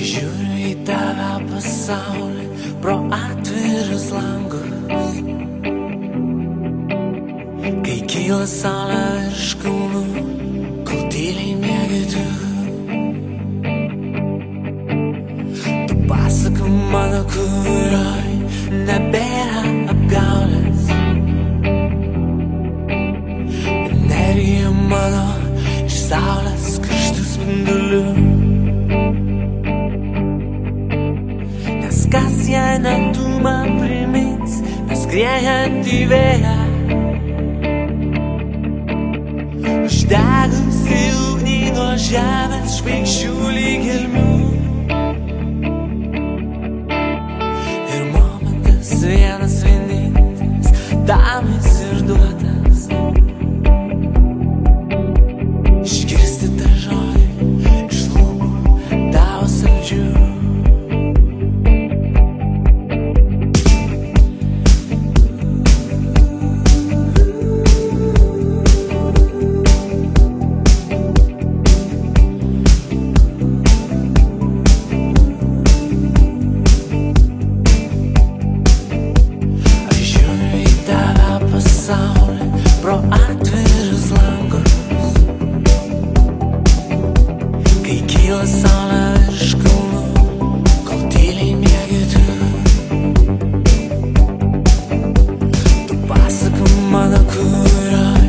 Žiūriu į tave pasaulį pro atvirus langus, kai kyla saulė virš kalnų, kol tyliai miegi tu. Tu pasaka mano, kurioj nebėra apgaulės. Energija mano iš saulės karštų spindulių. Nes kas jei ne tu man primins, neskrėjantį vėją, uždegusi ugnį nuo žemės žvaigždžių lyg gelmių. Ir momentas vienas vienintelis, tam jis ir duotas. Išgirsti tą žodį iš lūpų tavo saldžių. Saulė pro atvirus langus, kai kyla saulė virš kalnų, kol tyliai miegi tu. Tu pasaka mano, kurioj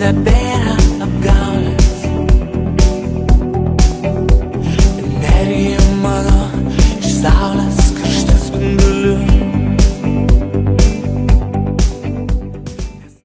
nebėra